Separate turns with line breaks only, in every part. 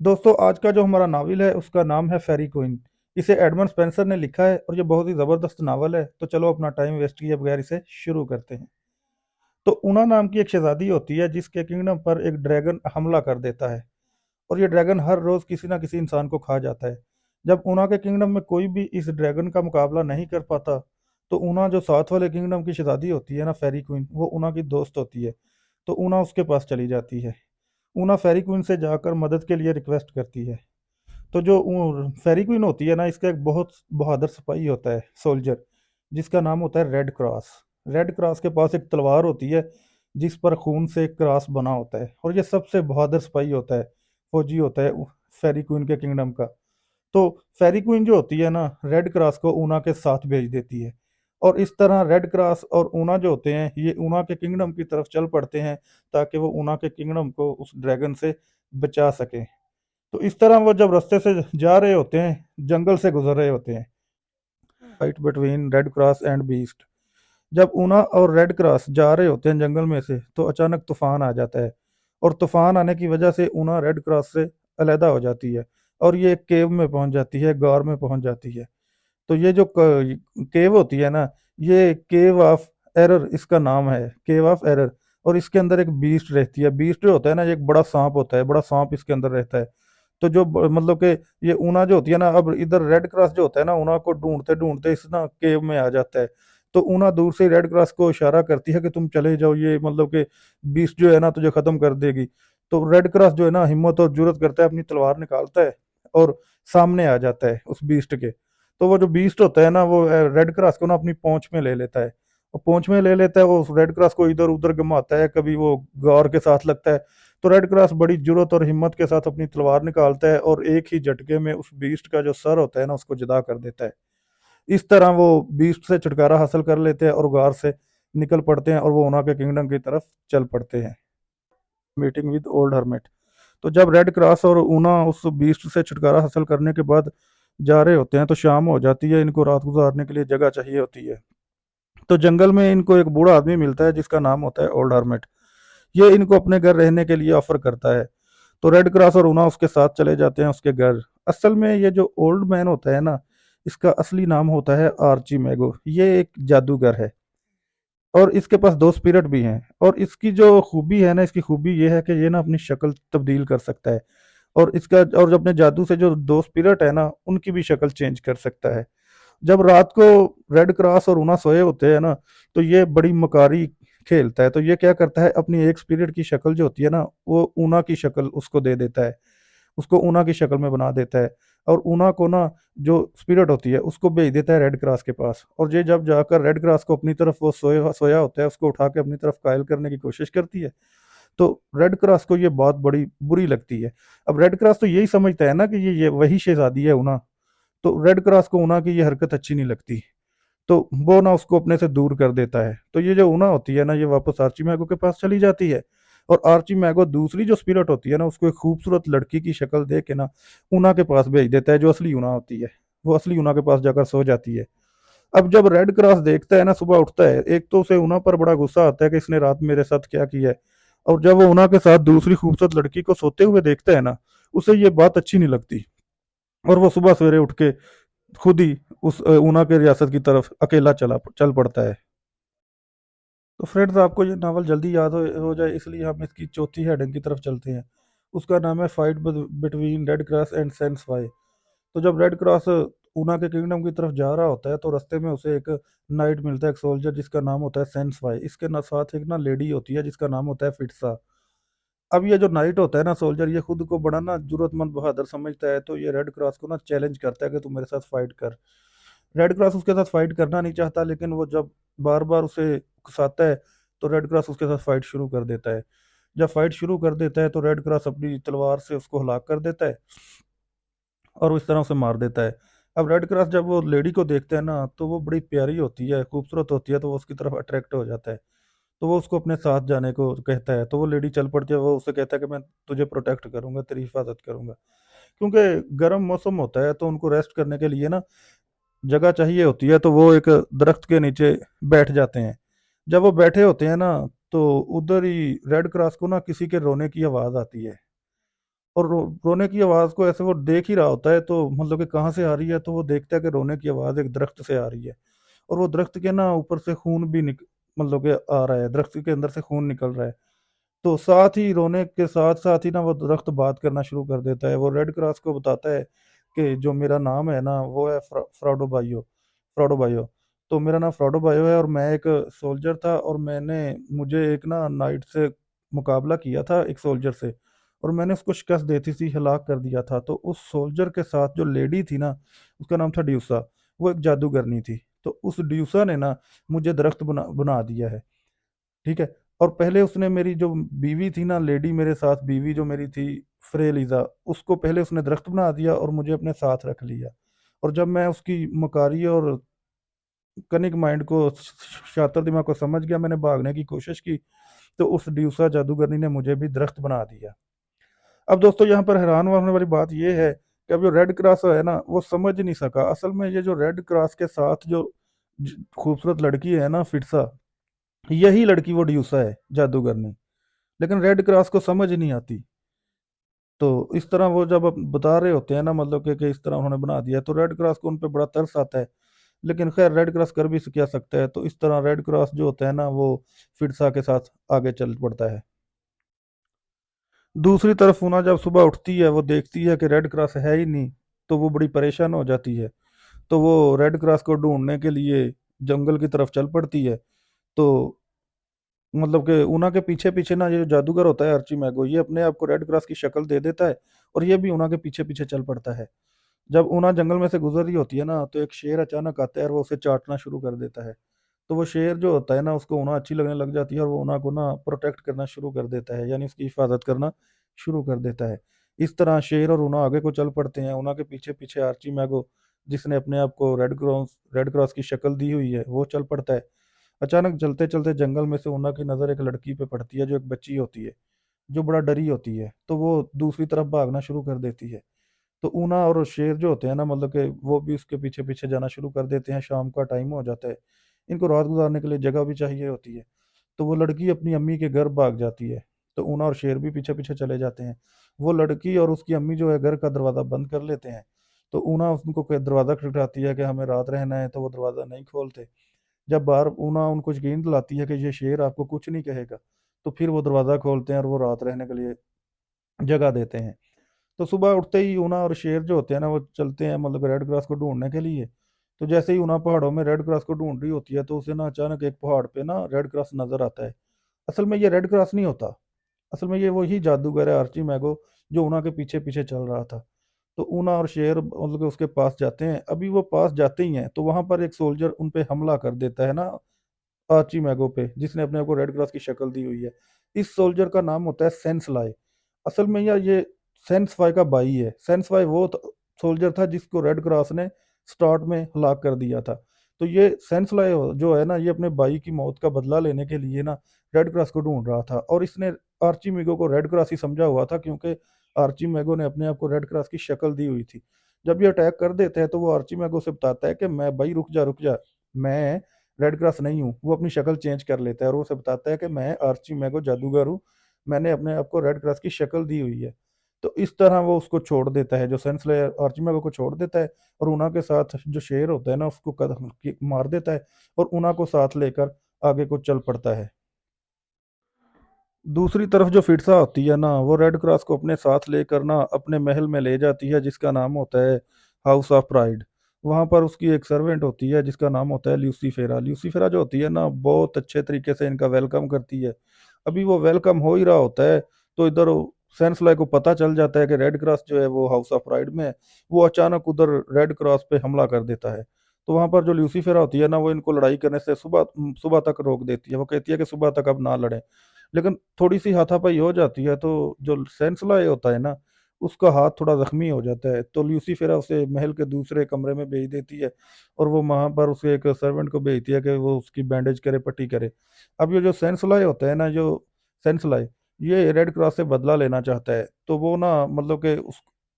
दोस्तों आज का जो हमारा नावल है उसका नाम है फेरी क्वीन। इसे एडमंड स्पेंसर ने लिखा है और ये बहुत ही ज़बरदस्त नावल है। तो चलो अपना टाइम वेस्ट किए बगैर इसे शुरू करते हैं। तो ऊना नाम की एक शहजादी होती है जिसके किंगडम पर एक ड्रैगन हमला कर देता है और ये ड्रैगन हर रोज़ किसी ना किसी इंसान को खा जाता है। जब ऊना के किंगडम में कोई भी इस ड्रैगन का मुकाबला नहीं कर पाता तो ऊना जो साथ वाले किंगडम की शहजादी होती है ना फेरी क्वीन, वो ऊना की दोस्त होती है। तो ऊना उसके पास चली जाती है। ऊना फेरी क्वीन से जाकर मदद के लिए रिक्वेस्ट करती है। तो जो फेरी क्वीन होती है ना, इसका एक बहुत बहादुर सिपाही होता है, सोल्जर, जिसका नाम होता है रेड क्रॉस। रेड क्रॉस के पास एक तलवार होती है जिस पर खून से एक क्रॉस बना होता है और ये सबसे बहादुर सिपाही होता है, फौजी होता है फेरी क्वीन के किंगडम का। तो फेरी क्वीन जो होती है ना, रेड क्रॉस को ऊना के साथ भेज देती है और इस तरह रेड क्रॉस और ऊना जो होते हैं ये ऊना के किंगडम की तरफ चल पड़ते हैं ताकि वो ऊना के किंगडम को उस ड्रैगन से बचा सके। तो इस तरह वो जब रास्ते से जा रहे होते हैं, जंगल से गुजर रहे होते हैं, fight between red cross and beast. जब ऊना और रेड क्रॉस जा रहे होते हैं जंगल में से तो अचानक तूफान आ जाता है और तूफान आने की वजह से ऊना रेड क्रॉस से अलहदा हो जाती है और ये एक केव में पहुंच जाती है, गार में पहुंच जाती है। तो ये जो केव होती है ना, ये केव ऑफ एरर इसका नाम है, केव ऑफ एरर। और इसके अंदर एक बीस्ट रहती है। बीस्ट जो होता है ना, ये एक बड़ा सांप होता है, बड़ा सांप इसके अंदर रहता है। तो जो मतलब कि ये ऊना जो होती है ना, अब इधर रेड क्रॉस जो होता है ना, ऊना को ढूंढते ढूंढते इस ना केव में आ जाता है। तो ऊना दूर से रेड क्रॉस को इशारा करती है कि तुम चले जाओ, ये मतलब कि बीस्ट जो है ना तुझे खत्म कर देगी। तो रेड क्रॉस जो है ना हिम्मत और जुर्रत करता है, अपनी तलवार निकालता है और सामने आ जाता है उस बीस्ट के। तो वो जो बीस्ट होता है ना, वो रेड क्रॉस को ना अपनी पहुंच में ले लेता है। और पहुंच में ले लेता है, वो रेड क्रॉस को इधर उधर घुमाता है, कभी वो गौर के साथ लगता है। तो रेड क्रॉस बड़ी जुर्रत और हिम्मत के साथ अपनी तलवार निकालता है और एक ही झटके में उस बीस्ट का जो सर होता है ना उसको जुदा कर देता है। इस तरह वो बीस्ट से छुटकारा हासिल कर लेते हैं और गार से निकल पड़ते हैं और वो उना के किंगडम की तरफ चल पड़ते हैं। Meeting with old hermit. तो जब रेड क्रॉस और ऊना उस बीस्ट से छुटकारा हासिल करने के बाद जा रहे होते हैं तो शाम हो जाती है, इनको रात गुजारने के लिए जगह चाहिए होती है। तो जंगल में इनको एक बूढ़ा आदमी मिलता है जिसका नाम होता है ओल्ड हर्मिट। ये इनको अपने घर रहने के लिए ऑफर करता है। तो रेड क्रॉस और ऊना उसके साथ चले जाते हैं उसके घर। असल में ये जो ओल्ड मैन होता है ना, इसका असली नाम होता है आर्ची मैगो। ये एक जादूगर है और इसके पास दो स्पिरिट भी हैं। और इसकी जो खूबी है ना, इसकी खूबी ये है कि ये ना अपनी शक्ल तब्दील कर सकता है और इसका और जो अपने जादू से जो दो स्पिरिट है ना उनकी भी शक्ल चेंज कर सकता है। जब रात को रेड क्रॉस और ऊना सोए होते हैं ना, तो ये बड़ी मकारी खेलता है। तो ये क्या करता है, अपनी एक स्पिरिट की शक्ल जो होती है ना, वो ऊना की शक्ल उसको दे देता है, उसको ऊना की शक्ल में बना देता है। और ऊना को ना जो स्पिरिट होती है उसको भेज देता है रेड क्रॉस के पास। और ये जब जाकर रेड क्रॉस को अपनी तरफ, वो सोया सोया होता है, उसको उठा के अपनी तरफ कायल करने की कोशिश करती है। तो रेड क्रॉस को ये बात बड़ी बुरी लगती है। अब रेड क्रॉस तो यही समझता है ना कि ये वही शहजादी है ऊना। तो रेड क्रॉस को ऊना की ये हरकत अच्छी नहीं लगती। तो वो ना उसको अपने से दूर कर देता है। तो ये जो ऊना होती है ना, ये वापस आर्ची मैगो के पास चली जाती है। और आर्ची मैगो दूसरी जो स्पिरिट होती है ना, उसको एक खूबसूरत लड़की की शक्ल दे के ना ऊना के पास भेज देता है, जो असली ऊना होती है। वो असली ऊना के पास जाकर सो जाती है। अब जब रेड क्रॉस देखता है ना, सुबह उठता है, एक तो उसे ऊना पर बड़ा गुस्सा आता है कि इसने रात मेरे साथ क्या किया है। और जब वो ऊना के साथ दूसरी खूबसूरत लड़की को सोते हुए देखता है ना, उसे ये बात अच्छी नहीं लगती। और वो सुबह सवेरे उठ के खुद ही उस ऊना के रियासत की तरफ अकेला चल पड़ता है। तो फ्रेंड्स, आपको ये नावल जल्दी याद हो जाए इसलिए हम इसकी चौथी हेडिंग की तरफ चलते हैं। उसका नाम है fight between red cross and sense why. तो जब रेड क्रॉस ऊना के किंगडम की तरफ जा रहा होता है तो रास्ते में उसे एक नाइट मिलता है, एक सोल्जर जिसका नाम होता है सेंस वाई। इसके साथ एक ना लेडी होती है जिसका नाम होता है फिटसा। अब ये जो नाइट होता है ना, सोल्जर, ये खुद को बड़ा ना जरूरतमंद बहादुर समझता है। तो ये रेड क्रॉस को ना चैलेंज करता है कि तू मेरे साथ फाइट कर। रेड क्रॉस उसके साथ फाइट करना नहीं चाहता, लेकिन वो जब बार बार उसे उकसाता है तो रेड क्रॉस उसके साथ फाइट शुरू कर देता है। जब फाइट शुरू कर देता है तो रेड क्रॉस अपनी तलवार से उसको हलाक कर देता है और उस तरह उसे मार देता है। अब रेड क्रॉस जब वो लेडी को देखता है ना, तो वो बड़ी प्यारी होती है, खूबसूरत होती है, तो वो उसकी तरफ अट्रैक्ट हो जाता है। तो वो उसको अपने साथ जाने को कहता है। तो वो लेडी चल पड़ती है, वो उससे कहता है कि मैं तुझे प्रोटेक्ट करूंगा, तेरी हिफाजत करूंगा। क्योंकि गर्म मौसम होता है तो उनको रेस्ट करने के लिए ना जगह चाहिए होती है। तो वो एक दरख्त के नीचे बैठ जाते हैं। जब वो बैठे होते हैं ना, तो उधर ही रेड क्रॉस को ना किसी के रोने की आवाज़ आती है। और रोने की आवाज़ को ऐसे वो देख ही रहा होता है, तो मतलब कि कहाँ से आ रही है, तो वो देखता है कि रोने की आवाज़ एक दरख्त से आ रही है। और वो दरख्त के ना ऊपर से खून भी मतलब कि आ रहा है, दरख्त के अंदर से खून निकल रहा है। तो साथ ही रोने के साथ-साथ ही ना वो दरख्त बात करना शुरू कर देता है। वो रेड क्रॉस को बताता है कि जो मेरा नाम है ना वो है फ्रॉडो बाइयो, फ्रॉडो बाइयो। तो मेरा नाम फ्रॉडो बाइयो है और मैं एक सोल्जर था, और मुझे एक ना नाइट से मुकाबला किया था एक सोल्जर से, और मैंने उसको शिकस्त देती थी, हलाक कर दिया था। तो उस सोल्जर के साथ जो लेडी थी ना, उसका नाम था ड्यूसा, वो एक जादूगरनी थी। तो उस ड्यूसा ने ना मुझे दरख्त बना बना दिया है। ठीक है? और पहले उसने मेरी जो बीवी थी ना, लेडी मेरे साथ बीवी जो मेरी थी, फ्रेलिज़ा, उसको पहले उसने दरख्त बना दिया और मुझे अपने साथ रख लिया। और जब मैं उसकी मकारी और कनिक माइंड को, शातिर दिमाग को समझ गया, मैंने भागने की कोशिश की, तो उस ड्यूसा जादूगरनी ने मुझे भी दरख्त बना दिया। अब दोस्तों यहाँ पर हैरान होने वाली बात ये है कि अब जो रेड क्रॉस है ना, वो समझ नहीं सका। असल में ये जो रेड क्रॉस के साथ जो खूबसूरत लड़की है ना, फिरसा, यही लड़की वो ड्यूसा है, जादूगरनी। लेकिन रेड क्रॉस को समझ नहीं आती। तो इस तरह वो जब बता रहे होते हैं ना, मतलब कि इस तरह उन्होंने बना दिया है, तो रेड क्रॉस को उन पे बड़ा तरस आता है। लेकिन खैर रेड क्रॉस कर भी क्या सकता है, तो इस तरह रेड क्रॉस जो होता है ना, वो फिरसा के साथ आगे चल पड़ता है। दूसरी तरफ ऊना जब सुबह उठती है, वो देखती है कि रेड क्रॉस है ही नहीं, तो वो बड़ी परेशान हो जाती है। तो वो रेड क्रॉस को ढूंढने के लिए जंगल की तरफ चल पड़ती है। तो मतलब कि ऊना के पीछे पीछे ना, ये जो जादूगर होता है अर्ची मैगो, ये अपने आप को रेड क्रॉस की शक्ल दे देता है, और ये भी ऊना के पीछे पीछे चल पड़ता है। जब ऊना जंगल में से गुजर रही होती है ना, तो एक शेर अचानक आता है और वो उसे चाटना शुरू कर देता है। तो वो शेर जो होता है ना, उसको ऊना अच्छी लगने लग जाती है, और वो ऊना को ना प्रोटेक्ट करना शुरू कर देता है, यानी उसकी हिफाजत करना शुरू कर देता है। इस तरह शेर और ऊना आगे को चल पड़ते हैं। ऊना के पीछे पीछे आर्ची मैगो, जिसने अपने आप को रेड क्रॉस की शक्ल दी हुई है, वो चल पड़ता है। अचानक चलते चलते जंगल में से ऊना की नज़र एक लड़की पे पड़ती है, जो एक बच्ची होती है, जो बड़ा डरी होती है। तो वो दूसरी तरफ भागना शुरू कर देती है। तो ऊना और शेर जो होते हैं ना, मतलब कि वो भी उसके पीछे पीछे जाना शुरू कर देते हैं। शाम का टाइम हो जाता है, इनको रात गुजारने के लिए जगह भी चाहिए होती है। तो वो लड़की अपनी अम्मी के घर भाग जाती है। तो ऊना और शेर भी पीछे पीछे चले जाते हैं। वो लड़की और उसकी अम्मी जो है घर का दरवाज़ा बंद कर लेते हैं। तो ऊना उनको दरवाज़ा खटखटाती है कि हमें रात रहना है, तो वो दरवाज़ा नहीं खोलते। जब बाहर ऊना उनको यकीन दिलाती है कि ये शेर आपको कुछ नहीं कहेगा, तो फिर वो दरवाज़ा खोलते हैं और वो रात रहने के लिए जगह देते हैं। तो सुबह उठते ही ऊना और शेर जो होते हैं ना, वो चलते हैं मतलब रेड क्रॉस को ढूंढने के लिए। तो जैसे ही ऊना पहाड़ों में रेड क्रॉस को ढूंढ रही होती है, तो उसे ना अचानक एक पहाड़ पे ना रेड क्रॉस नजर आता है। असल में ये रेड क्रॉस नहीं होता। असल में ये वही जादूगर है आर्ची मैगो, जो ऊना के पीछे पीछे चल रहा था। तो ऊना और शेर मतलब कि उसके पास जाते हैं। अभी वो पास जाते ही हैं, तो वहां पर एक सोल्जर उन पे हमला कर देता है ना, आर्ची मैगो पे, जिसने अपने आप को रेड क्रॉस की शक्ल दी हुई है। इस सोल्जर का नाम होता है सेंसलाई। असल में यार ये सेंसफाई का भाई है। सेंसफाई वो सोल्जर था जिसको रेड क्रॉस ने स्टार्ट में हलाक कर दिया था। तो ये सेंसलाई जो है ना, ये अपने भाई की मौत का बदला लेने के लिए ना रेड क्रॉस को ढूंढ रहा था, और इसने आर्ची मैगो को रेड क्रॉस ही समझा हुआ था, क्योंकि आर्ची मैगो ने अपने आप को रेड क्रॉस की शक्ल दी हुई थी। जब ये अटैक कर देते हैं, तो वो आर्ची मैगो से बताता है कि मैं भाई रुक जा, मैं रेड क्रॉस नहीं हूँ। वो अपनी शक्ल चेंज कर लेता है और वो उसे बताता है कि मैं आर्ची मैगो जादूगर हूँ, मैंने अपने आप को रेड क्रॉस की शक्ल दी हुई है। तो इस तरह वो उसको छोड़ देता है, जो सेंसलेयर आर्ची मैगो को छोड़ देता है, और ऊना के साथ जो शेर होता है ना, उसको कदम मार देता है, और ऊना को साथ लेकर आगे को चल पड़ता है। दूसरी तरफ जो फिरसा होती है ना, वो रेड क्रॉस को अपने साथ लेकर ना अपने महल में ले जाती है, जिसका नाम होता है हाउस ऑफ प्राइड। वहाँ पर उसकी एक सर्वेंट होती है जिसका नाम होता है ल्यूसीफेरा। ल्यूसीफेरा जो होती है ना, बहुत अच्छे तरीके से इनका वेलकम करती है। अभी वो वेलकम हो ही रहा होता है, तो इधर सेंसलाई को पता चल जाता है कि रेड क्रॉस जो है वो हाउस ऑफ प्राइड में है। वो अचानक उधर रेड क्रॉस पे हमला कर देता है। तो वहाँ पर जो ल्यूसीफेरा होती है ना, वो इनको लड़ाई करने से सुबह सुबह तक रोक देती है। वो कहती है कि सुबह तक अब ना लड़ें। लेकिन थोड़ी-सी हाथापाई हो जाती है, तो जो सेंसला होता है ना, उसका हाथ थोड़ा ज़ख्मी हो जाता है। तो ल्यूसीफेरा उसे महल के दूसरे कमरे में भेज देती है, और वो वहाँ पर उसे एक सर्वेंट को भेजती है कि वो उसकी बैंडेज करे, पट्टी करे। अब ये जो सेंसलाई होता है ना, जो सेंसलाई, ये रेड क्रॉस से बदला लेना चाहता है। तो वो ना मतलब कि उस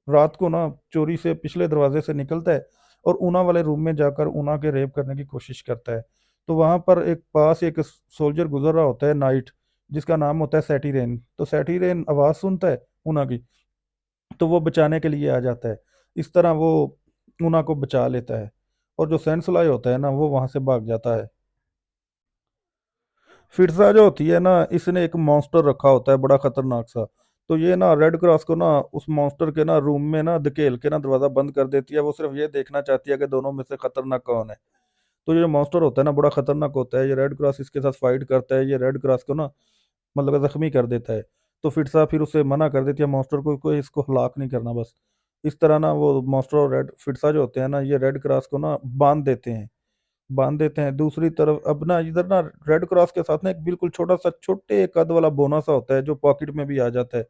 रात को ना चोरी से पिछले दरवाजे से निकलता है, और ऊना वाले रूम में जाकर ऊना के रेप करने की कोशिश करता है। तो वहाँ पर एक सोल्जर गुज़र रहा होता है नाइट, जिसका नाम होता है सैटिरेन। तो सैटिरेन आवाज़ सुनता है ऊना की, तो वो बचाने के लिए आ जाता है। इस तरह वो ऊना को बचा लेता है, और जो सैंसलाई होता है ना वो वहां से भाग जाता है। फिरसा जो होती है ना, इसने एक मॉन्स्टर रखा होता है बड़ा खतरनाक सा। तो ये ना रेड क्रॉस को ना उस मॉन्स्टर के ना रूम में ना धकेल के ना दरवाजा बंद कर देती है। वो सिर्फ ये देखना चाहती है कि दोनों में से खतरनाक कौन है। तो ये मॉन्स्टर होता है ना बड़ा खतरनाक होता है। ये रेड क्रॉस इसके साथ फाइट करता है, ये रेड क्रॉस को ना मतलब जख्मी कर देता है। तो फिरसा फिर उसे मना कर देती है मॉन्स्टर को, कोई इसको हलाक नहीं करना बस। इस तरह ना वो मॉन्स्टर और रेड फिरसा जो होते हैं ना, ये रेड क्रॉस को ना बांध देते हैं दूसरी तरफ। अब ना इधर ना रेड क्रॉस के साथ ना एक बिल्कुल छोटा सा छोटे कद वाला बोना सा होता है जो पॉकेट में भी आ जाता है।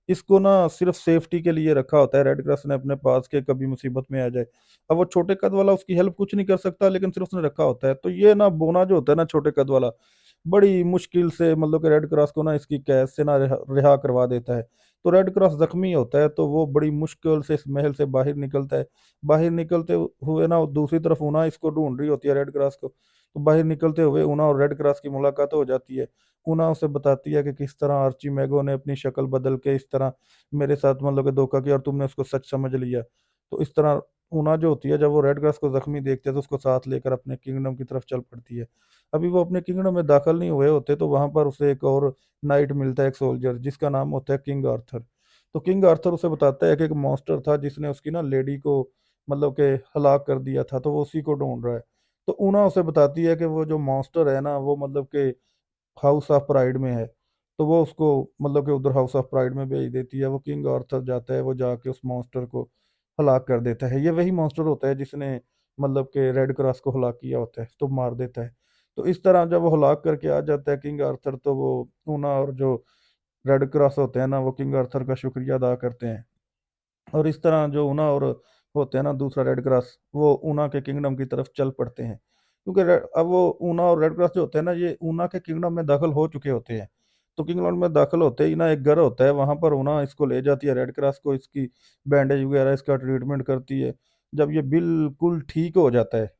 इसको ना सिर्फ सेफ्टी के लिए रखा होता है रेड क्रॉस ने अपने पास, के कभी मुसीबत में आ जाए। अब वो छोटे कद वाला उसकी हेल्प कुछ नहीं कर सकता, लेकिन सिर्फ उसने रखा होता है। तो ये ना बोना जो होता है ना छोटे कद वाला, बड़ी मुश्किल से मतलब कि रेड क्रॉस को ना इसकी कैद से ना रिहा करवा देता है। तो रेड क्रॉस जख्मी होता है, तो वो बड़ी मुश्किल से इस महल से बाहर निकलता है। बाहर निकलते हुए ना दूसरी तरफ ऊना इसको ढूंढ रही होती है रेड क्रॉस को। तो बाहर निकलते हुए ऊना और रेड क्रॉस की मुलाकात हो जाती है। ऊना उसे बताती है कि किस तरह आर्ची मैगो ने अपनी शक्ल बदल के इस तरह मेरे साथ मतलब कि धोखा किया और तुमने उसको सच समझ लिया। तो इस तरह ऊना जो होती है, जब वो रेड क्रॉस को जख्मी देखते हैं तो उसको साथ लेकर अपने किंगडम की तरफ चल पड़ती है। अभी वो अपने किंगडम में दाखिल नहीं हुए होते तो वहां पर उसे एक और नाइट मिलता है, एक सोल्जर जिसका नाम होता है किंग आर्थर। तो किंग आर्थर उसे बताता है कि एक मॉन्स्टर था जिसने उसकी ना लेडी को मतलब के हलाक कर दिया था, तो वो उसी को ढूंढ रहा है। तो ऊना उसे बताती है कि वो जो मॉन्स्टर है ना वो मतलब के हाउस ऑफ प्राइड में है। तो वो उसको मतलब कि उधर हाउस ऑफ प्राइड में भेज देती है। वो किंग आर्थर जाता है, वो जाके उस मॉन्स्टर को हलाक कर देता है। ये वही मॉन्स्टर होता है जिसने मतलब कि रेड क्रॉस को हलाक किया होता है, तो मार देता है। तो इस तरह जब वो हलाक करके आ जाता है किंग आर्थर, तो वो ऊना और जो रेड क्रॉस होते हैं ना वो किंग आर्थर का शुक्रिया अदा करते हैं। और इस तरह जो ऊना और होते हैं ना दूसरा रेड क्रॉस, वो ऊना के किंगडम की तरफ चल पड़ते हैं। क्योंकि अब वो ऊना और रेड क्रॉस जो होते हैं ना, ये ऊना के किंगडम में दाखिल हो चुके होते हैं। तो किंगडम में दाखिल होते ही ना एक घर होता है, वहां पर ऊना इसको ले जाती है रेड क्रॉस को, इसकी बैंडेज वगैरह इसका ट्रीटमेंट करती है। जब ये बिल्कुल ठीक हो जाता है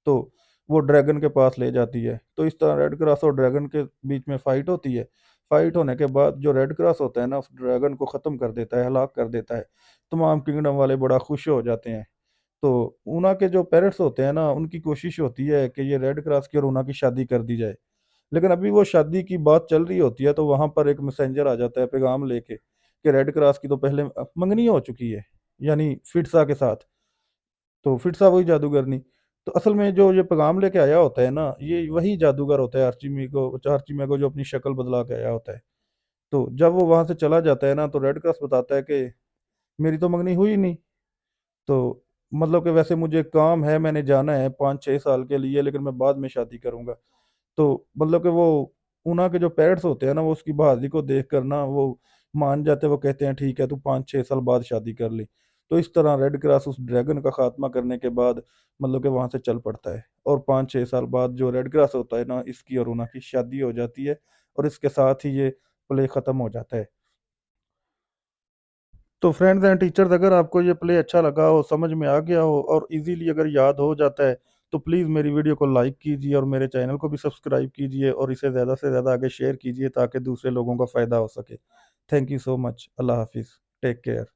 तो वो ड्रैगन के पास ले जाती है। तो इस तरह रेड क्रॉस और ड्रैगन के बीच में फाइट होती है। फाइट होने के बाद जो रेड क्रॉस होता है ना उस ड्रैगन को खत्म कर देता है, हलाक कर देता है। तमाम किंगडम वाले बड़ा खुश हो जाते हैं। तो ऊना के जो पेरेंट्स होते हैं ना, उनकी कोशिश होती है कि ये रेड क्रॉस की और ऊना की शादी कर दी जाए। लेकिन अभी वो शादी की बात चल रही होती है तो वहां पर एक मैसेंजर आ जाता है पैगाम लेके कि रेड क्रॉस की तो पहले मंगनी हो चुकी है, यानी फिटसा के साथ। तो फिटसा वही जादूगरनी। तो असल में जो ये पैगाम लेके आया होता है ना, ये वही जादूगर होता है आर्चिमी को जो अपनी शक्ल बदला के आया होता है। तो जब वो वहां से चला जाता है ना, तो रेड क्रॉस बताता है कि मेरी तो मंगनी हुई नहीं। तो मतलब कि वैसे मुझे काम है, मैंने जाना है 5-6 साल के लिए, लेकिन मैं बाद में शादी करूंगा। तो मतलब कि वो ऊना के जो पेरेंट्स होते हैं ना, वो उसकी बहादुरी को देख कर ना वो मान जाते हैं। वो कहते हैं ठीक है, तू 5-6 साल बाद शादी कर ली। तो इस तरह रेड क्रॉस उस ड्रैगन का खात्मा करने के बाद मतलब कि वहां से चल पड़ता है। और 5-6 साल बाद जो रेड क्रॉस होता है ना, इसकी और ऊना की शादी हो जाती है। और इसके साथ ही ये प्ले खत्म हो जाता है। तो फ्रेंड्स एंड टीचर्स, अगर आपको ये प्ले अच्छा लगा हो, समझ में आ गया हो और इजीली अगर याद हो जाता है, तो प्लीज़ मेरी वीडियो को लाइक कीजिए और मेरे चैनल को भी सब्सक्राइब कीजिए और इसे ज़्यादा से ज़्यादा आगे शेयर कीजिए ताकि दूसरे लोगों को फ़ायदा हो सके। Thank you so much. अल्लाह हाफिज़। Take care.